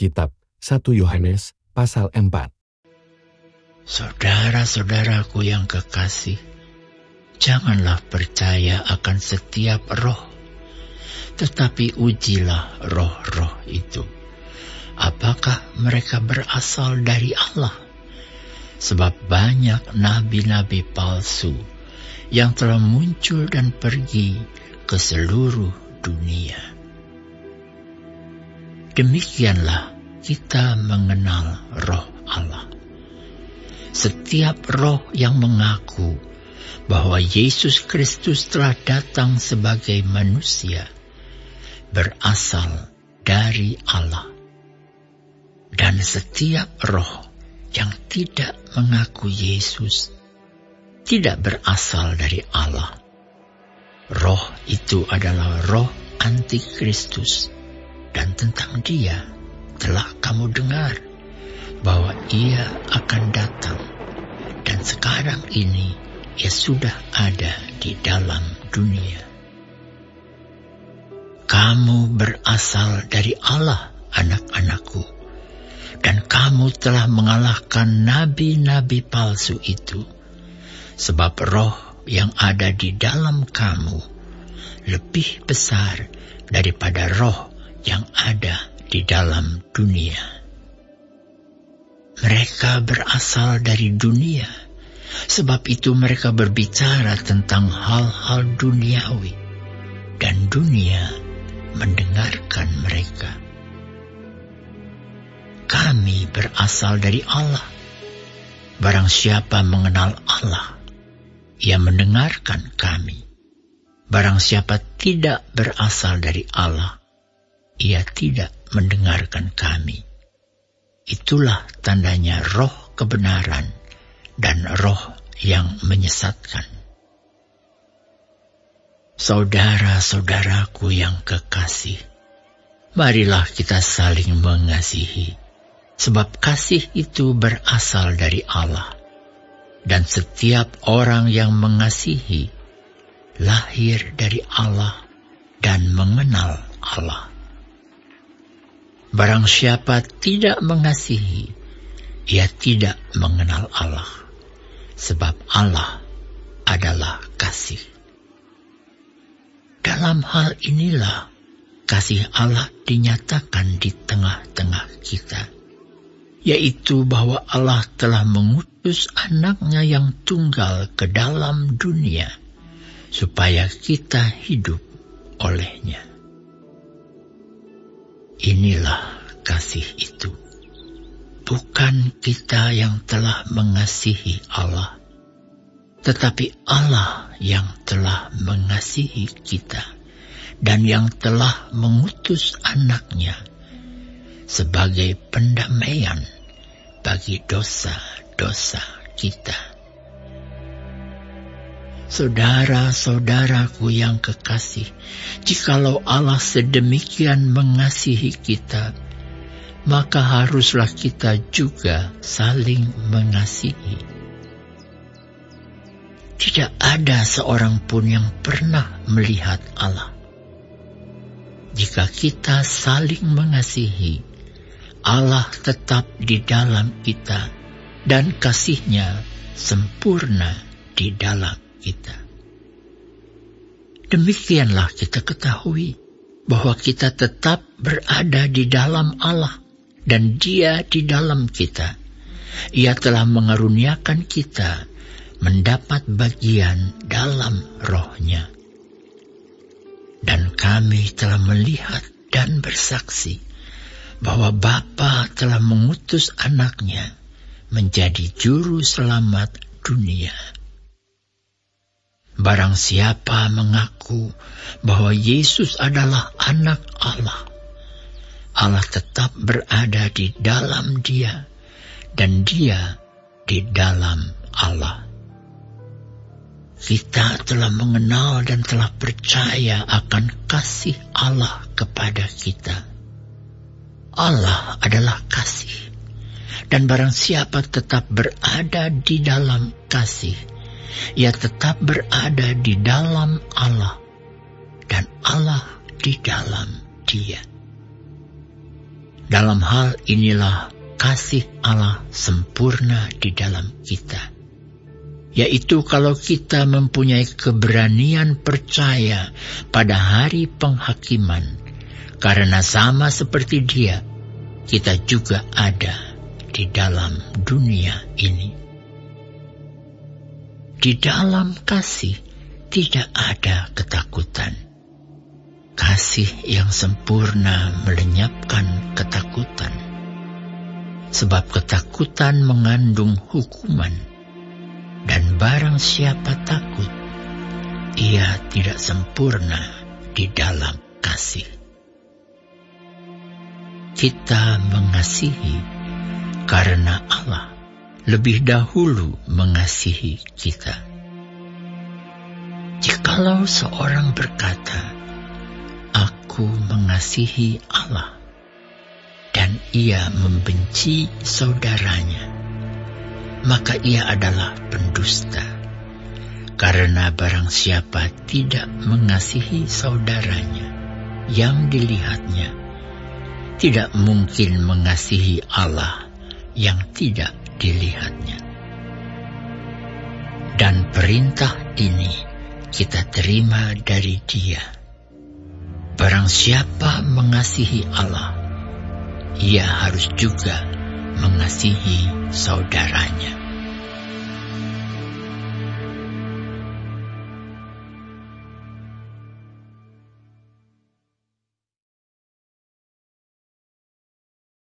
Kitab 1 Yohanes pasal 4. Saudara-saudaraku yang kekasih, janganlah percaya akan setiap roh, tetapi ujilah roh-roh itu, apakah mereka berasal dari Allah. Sebab banyak nabi-nabi palsu yang telah muncul dan pergi ke seluruh dunia. Demikianlah kita mengenal roh Allah. Setiap roh yang mengaku bahwa Yesus Kristus telah datang sebagai manusia berasal dari Allah. Dan setiap roh yang tidak mengaku Yesus tidak berasal dari Allah. Roh itu adalah roh antikristus, dan tentang dia telah kamu dengar bahwa ia akan datang, dan sekarang ini ia sudah ada di dalam dunia. Kamu berasal dari Allah, anak-anakku, dan kamu telah mengalahkan nabi-nabi palsu itu, sebab roh yang ada di dalam kamu lebih besar daripada roh yang ada di dalam dunia. Mereka berasal dari dunia, sebab itu mereka berbicara tentang hal-hal duniawi, dan dunia mendengarkan mereka. Kami berasal dari Allah. Barang siapa mengenal Allah, ia mendengarkan kami. Barang siapa tidak berasal dari Allah, ia tidak mendengarkan kami. Itulah tandanya roh kebenaran dan roh yang menyesatkan. Saudara-saudaraku yang kekasih, marilah kita saling mengasihi, sebab kasih itu berasal dari Allah. Dan setiap orang yang mengasihi lahir dari Allah dan mengenal Allah. Barang siapa tidak mengasihi, ia tidak mengenal Allah, sebab Allah adalah kasih. Dalam hal inilah kasih Allah dinyatakan di tengah-tengah kita, yaitu bahwa Allah telah mengutus anaknya yang tunggal ke dalam dunia, supaya kita hidup olehnya. Inilah kasih itu. Bukan kita yang telah mengasihi Allah, tetapi Allah yang telah mengasihi kita dan yang telah mengutus anaknya sebagai pendamaian bagi dosa-dosa kita. Saudara-saudaraku yang kekasih, jikalau Allah sedemikian mengasihi kita, maka haruslah kita juga saling mengasihi. Tidak ada seorang pun yang pernah melihat Allah. Jika kita saling mengasihi, Allah tetap di dalam kita, dan kasih-Nya sempurna di dalam kita. Demikianlah kita ketahui bahwa kita tetap berada di dalam Allah dan Dia di dalam kita. Ia telah mengaruniakan kita mendapat bagian dalam Roh-Nya. Dan kami telah melihat dan bersaksi bahwa Bapa telah mengutus anaknya menjadi juru selamat dunia. Barang siapa mengaku bahwa Yesus adalah anak Allah, Allah tetap berada di dalam Dia, dan Dia di dalam Allah. Kita telah mengenal dan telah percaya akan kasih Allah kepada kita. Allah adalah kasih, dan barang siapa tetap berada di dalam kasih, ia tetap berada di dalam Allah, dan Allah di dalam Dia. Dalam hal inilah kasih Allah sempurna di dalam kita, yaitu kalau kita mempunyai keberanian percaya pada hari penghakiman, karena sama seperti Dia, kita juga ada di dalam dunia ini. Di dalam kasih tidak ada ketakutan. Kasih yang sempurna melenyapkan ketakutan, sebab ketakutan mengandung hukuman, dan barang siapa takut, ia tidak sempurna di dalam kasih. Kita mengasihi karena Allah lebih dahulu mengasihi kita. Jikalau seorang berkata, "Aku mengasihi Allah," dan ia membenci saudaranya, maka ia adalah pendusta. Karena barang siapa tidak mengasihi saudaranya yang dilihatnya, tidak mungkin mengasihi Allah yang tidak dilihatnya. Dan perintah ini kita terima dari Dia. Barang siapa mengasihi Allah, ia harus juga mengasihi saudaranya.